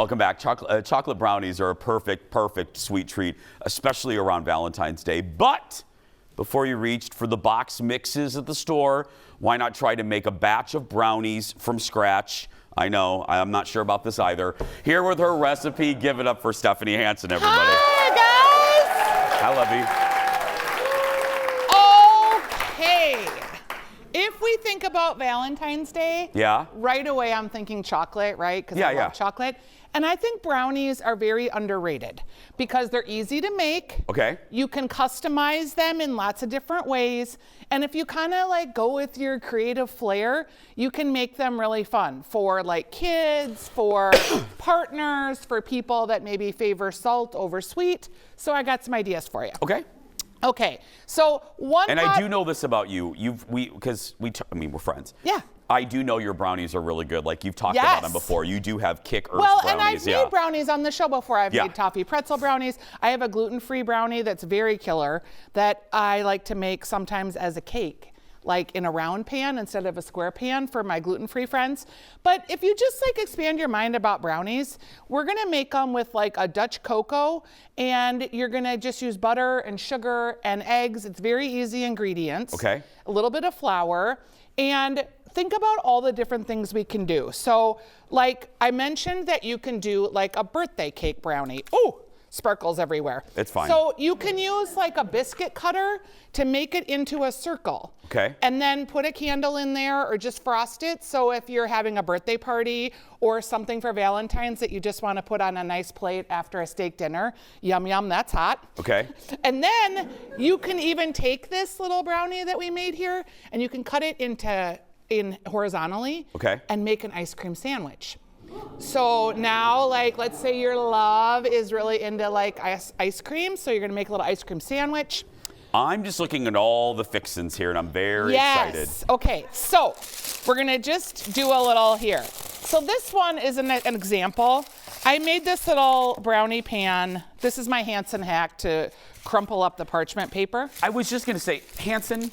Welcome back. Chocolate brownies are a perfect sweet treat, especially around Valentine's Day. But before you reached for the box mixes at the store, why not try to make a batch of brownies from scratch? I know, I'm not sure about this either. Here with her recipe, give it up for Stephanie Hansen, everybody. Hi, guys. Hi, Lovey. Okay. If we think about Valentine's Day, Yeah. right away I'm thinking chocolate, right? Because I love chocolate. And I think brownies are very underrated because they're easy to make. Okay. You can customize them in lots of different ways. And if you kind of like go with your creative flair, you can make them really fun for like kids, for partners, for people that maybe favor salt over sweet. So I got some ideas for you. Okay. Okay. So I do know this about you. We're friends. Yeah. I do know your brownies are really good. Like you've talked about them before. You do have kick earth brownies. brownies. And I've made brownies on the show before. I've made toffee pretzel brownies. I have a gluten-free brownie that's very killer that I like to make sometimes as a cake, like in a round pan instead of a square pan for my gluten-free friends. But if you just like expand your mind about brownies, we're gonna make them with like a Dutch cocoa, and you're gonna just use butter and sugar and eggs. It's very easy ingredients. Okay. A little bit of flour, and think about all the different things we can do. So like I mentioned that you can do like a birthday cake brownie. Oh, sparkles everywhere. It's fine. So you can use like a biscuit cutter to make it into a circle. Okay. And then put a candle in there or just frost it. So if you're having a birthday party or something for Valentine's that you just want to put on a nice plate after a steak dinner, yum, yum, that's hot. Okay. And then you can even take this little brownie that we made here and you can cut it in horizontally. Okay. And make an ice cream sandwich. So now, like, let's say your love is really into like ice cream, so you're gonna make a little ice cream sandwich. I'm just looking at all the fixins here, and I'm very excited. Okay, so we're gonna just do a little here. So this one is an example. I made this little brownie pan. This is my Hansen hack to crumple up the parchment paper. I was just gonna say, Hansen,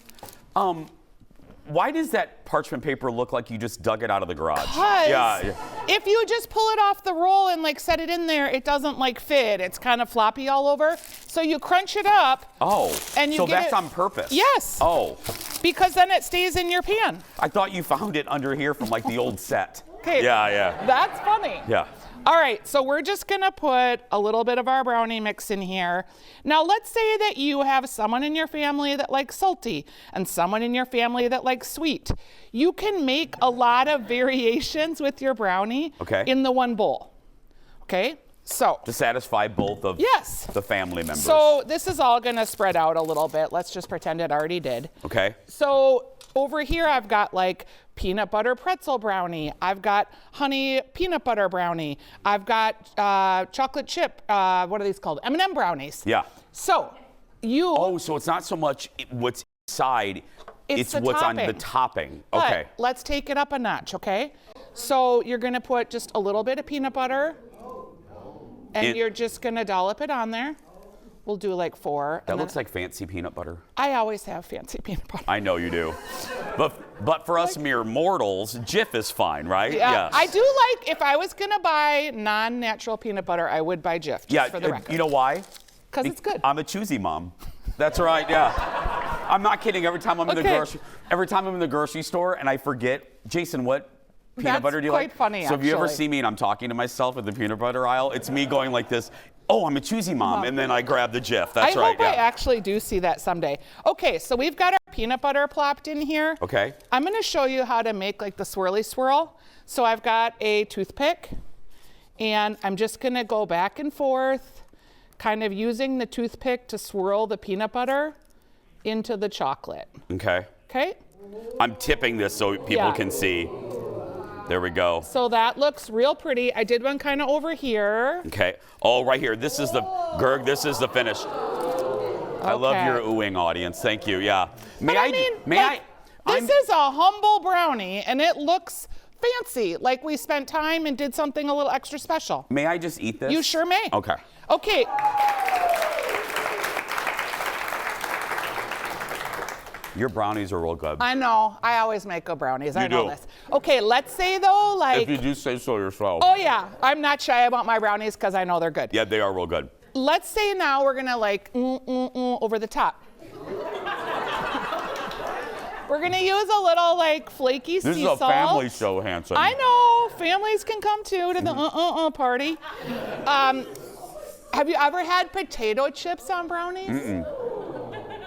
why does that parchment paper look like you just dug it out of the garage? Because if you just pull it off the roll and like set it in there, it doesn't like fit. It's kind of floppy all over. So you crunch it up. Oh, and you so get that's on purpose? Yes. Oh. Because then it stays in your pan. I thought you found it under here from like the old set. Okay. Yeah. That's funny. Yeah. All right, so we're just gonna put a little bit of our brownie mix in here. Now let's say that you have someone in your family that likes salty and someone in your family that likes sweet. You can make a lot of variations with your brownie in the one bowl, okay? So to satisfy both of the family members. So this is all gonna spread out a little bit. Let's just pretend it already did. Okay. So over here I've got like peanut butter pretzel brownie. I've got honey peanut butter brownie. I've got chocolate chip, what are these called? M&M brownies. Yeah. So you... Oh, so it's not so much what's inside, it's what's topping. on the topping. But okay. Let's take it up a notch, okay? So you're gonna put just a little bit of peanut butter and you're just gonna dollop it on there. We'll do like 4. That looks like fancy peanut butter. I always have fancy peanut butter. I know you do. But for us mere mortals, Jif is fine, right? Yeah. I do like, if I was gonna buy non-natural peanut butter, I would buy Jif, just for the record. You know why? Because it's good. I'm a choosy mom. That's right, yeah. I'm not kidding. Every time I'm in the grocery store and I forget, Jason, what peanut butter do you like? That's quite funny, So if you ever see me and I'm talking to myself at the peanut butter aisle, it's me going like this. Oh, I'm a choosy mom, and then I grab the Jif. That's right. I hope I actually do see that someday. Okay, so we've got our peanut butter plopped in here. Okay. I'm gonna show you how to make like the swirly swirl. So I've got a toothpick, and I'm just gonna go back and forth, kind of using the toothpick to swirl the peanut butter into the chocolate. Okay. Okay? I'm tipping this so people can see. There we go. So that looks real pretty. I did one kind of over here. Okay. Oh, right here. This is the Gerg. This is the finish. I love your oohing, audience. Thank you. Yeah. This is a humble brownie, and it looks fancy. Like we spent time and did something a little extra special. May I just eat this? You sure may. Okay. Okay. Your brownies are real good. I know. I always make good brownies. I know this. Okay, let's say though, like. If you do say so yourself. Oh yeah, I'm not shy about my brownies because I know they're good. Yeah, they are real good. Let's say now we're gonna like over the top. We're gonna use a little like flaky sea salt. This is a family show, Hansen. I know, families can come too to the party. Have you ever had potato chips on brownies? Mm-mm.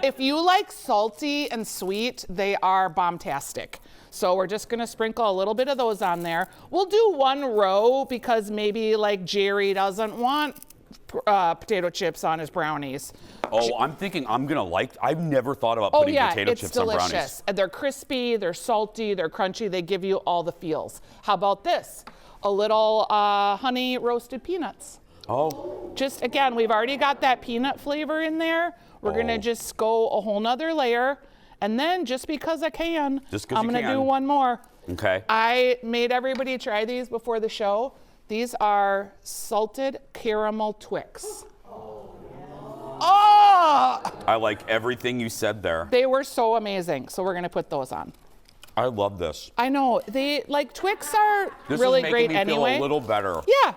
If you like salty and sweet, they are bombastic. So we're just gonna sprinkle a little bit of those on there. We'll do one row because maybe like Jerry doesn't want potato chips on his brownies. Oh, I'm thinking I'm gonna like. I've never thought about putting potato chips on brownies. Delicious. They're crispy, they're salty, they're crunchy. They give you all the feels. How about this? A little honey roasted peanuts. Oh. Just again, we've already got that peanut flavor in there. We're gonna just go a whole nother layer, and then just because I can, I'm gonna do one more. Okay. I made everybody try these before the show. These are salted caramel Twix. Oh! I like everything you said there. They were so amazing. So we're gonna put those on. I love this. I know. They like Twix are really great anyway. This is making me feel a little better. Yeah.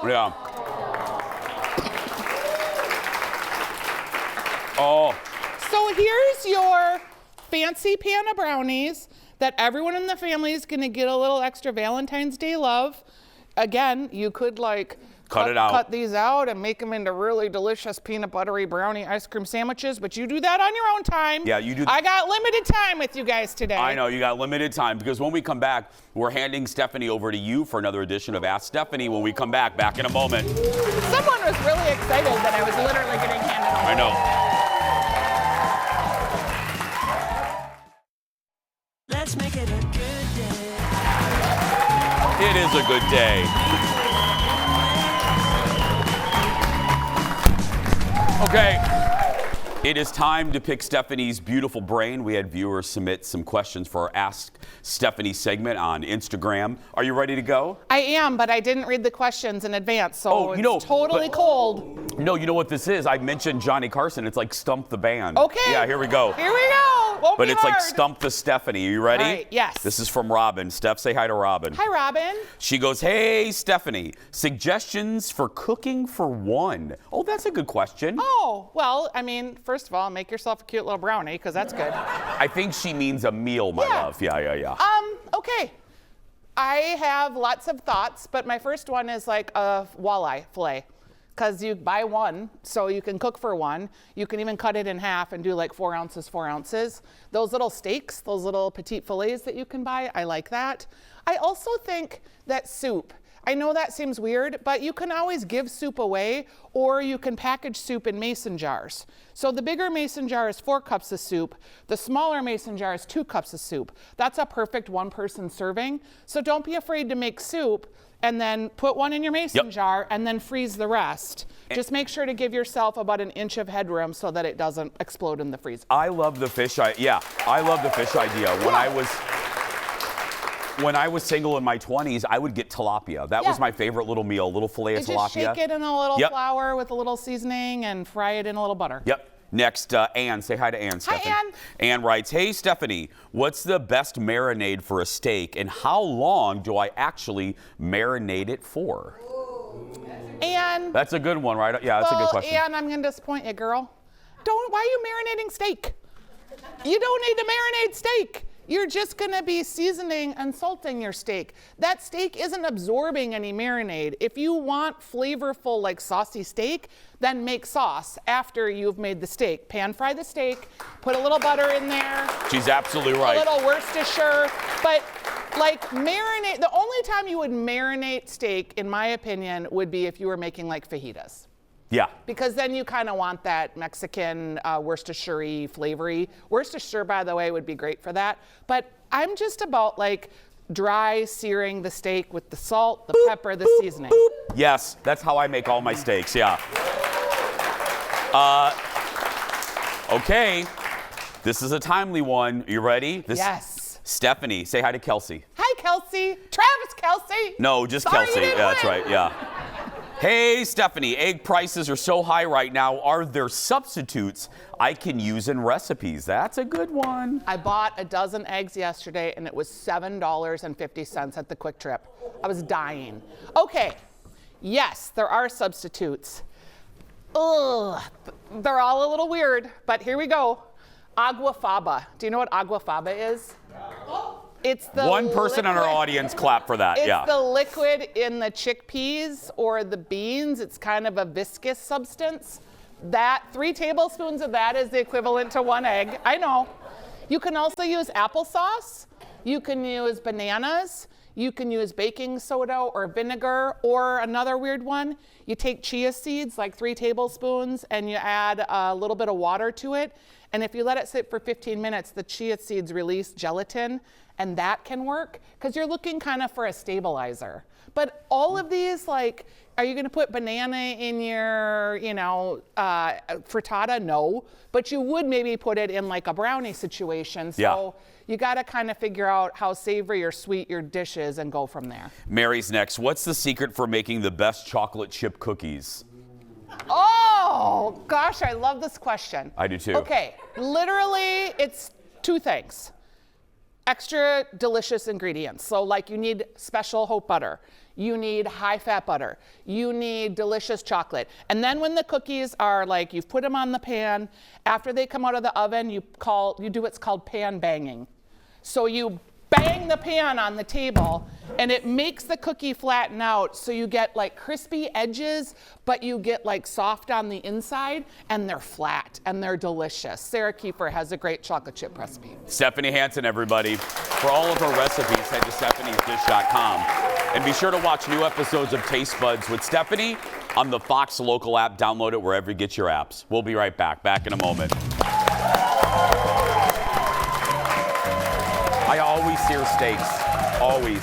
Yeah. Oh. So here's your fancy pan of brownies that everyone in the family is gonna get a little extra Valentine's Day love. Again, you could like cut these out and make them into really delicious peanut buttery brownie ice cream sandwiches, but you do that on your own time. Yeah, you do. I got limited time with you guys today. I know, you got limited time because when we come back, we're handing Stephanie over to you for another edition of Ask Stephanie when we come back in a moment. Someone was really excited that I was literally getting handed over. I know. Let's make it a good day. It is a good day. Okay, it is time to pick Stephanie's beautiful brain. We had viewers submit some questions for our Ask Stephanie segment on Instagram. Are you ready to go? I am, but I didn't read the questions in advance, so it's totally cold. No, you know what this is? I mentioned Johnny Carson. It's like Stump the Band. Okay. Yeah, here we go. Here we go. Won't But be it's hard. like Stump the Stephanie. Are you ready? All right, yes. This is from Robin. Steph, say hi to Robin. Hi, Robin. She goes, hey, Stephanie, suggestions for cooking for one. Oh, that's a good question. Oh, well, I mean, first of all, make yourself a cute little brownie, because that's good. I think she means a meal, my love. Yeah. Okay. I have lots of thoughts, but my first one is like a walleye fillet. Because you buy one, so you can cook for one. You can even cut it in half and do like 4 ounces, 4 ounces. Those little steaks, those little petite fillets that you can buy, I like that. I also think that soup, I know that seems weird, but you can always give soup away, or you can package soup in mason jars. So the bigger mason jar is 4 cups of soup. The smaller mason jar is 2 cups of soup. That's a perfect one-person serving. So don't be afraid to make soup and then put one in your mason jar and then freeze the rest. Just make sure to give yourself about an inch of headroom so that it doesn't explode in the freezer. I love the fish. I love the fish idea. When I was single in my 20s, I would get tilapia. That was my favorite little meal, a little fillet of tilapia. Just shake it in a little flour with a little seasoning and fry it in a little butter. Yep. Next, Ann. Say hi to Ann, Stephanie. Hi, Ann. Ann writes, hey, Stephanie, what's the best marinade for a steak, and how long do I actually marinate it for? Ann. That's a good one, right? Yeah, that's a good question. Ann, I'm going to disappoint you, girl. Why are you marinating steak? You don't need to marinate steak. You're just gonna be seasoning and salting your steak. That steak isn't absorbing any marinade. If you want flavorful, like saucy steak, then make sauce after you've made the steak. Pan fry the steak, put a little butter in there. She's absolutely right. A little Worcestershire, but like marinate, the only time you would marinate steak, in my opinion, would be if you were making like fajitas. Yeah. Because then you kind of want that Mexican Worcestershire flavory. Worcestershire, by the way, would be great for that. But I'm just about like dry searing the steak with the salt, the pepper, the seasoning. Yes, that's how I make all my steaks, yeah. Okay, this is a timely one. You ready? Yes. Stephanie, say hi to Kelsey. Hi, Kelsey. Travis Kelsey. No, just Sorry Kelsey. you didn't Yeah, that's win. right, yeah. Hey, Stephanie, egg prices are so high right now. Are there substitutes I can use in recipes? That's a good one. I bought a dozen eggs yesterday and it was $7.50 at the Quick Trip. I was dying. Okay, yes, there are substitutes. Ugh, they're all a little weird, but here we go. Agua faba. Do you know what agua faba is? It's the One person in our audience clap for that. It's Yeah. the liquid in the chickpeas or the beans. It's kind of a viscous substance. That 3 tablespoons of that is the equivalent to 1 egg. I know. You can also use applesauce. You can use bananas. You can use baking soda or vinegar, or another weird one. You take chia seeds, like 3 tablespoons, and you add a little bit of water to it. And if you let it sit for 15 minutes, the chia seeds release gelatin, and that can work because you're looking kind of for a stabilizer. But all of these, like, are you going to put banana in your, frittata? No. But you would maybe put it in like a brownie situation. So you got to kind of figure out how savory or sweet your dish is and go from there. Mary's next. What's the secret for making the best chocolate chip cookies? Oh, gosh, I love this question. I do too. Okay, literally, it's 2 things. Extra delicious ingredients. So like you need special hope butter. You need high-fat butter. You need delicious chocolate. And then when the cookies are like, you've put them on the pan, after they come out of the oven, you do what's called pan banging. So you bang the pan on the table, and it makes the cookie flatten out, so you get like crispy edges, but you get like soft on the inside, and they're flat, and they're delicious. Sarah Kiefer has a great chocolate chip recipe. Stephanie Hansen, everybody. For all of her recipes, head to stephaniesdish.com. And be sure to watch new episodes of Taste Buds with Stephanie on the Fox local app. Download it wherever you get your apps. We'll be right back. Back in a moment. I always sear steaks. Always.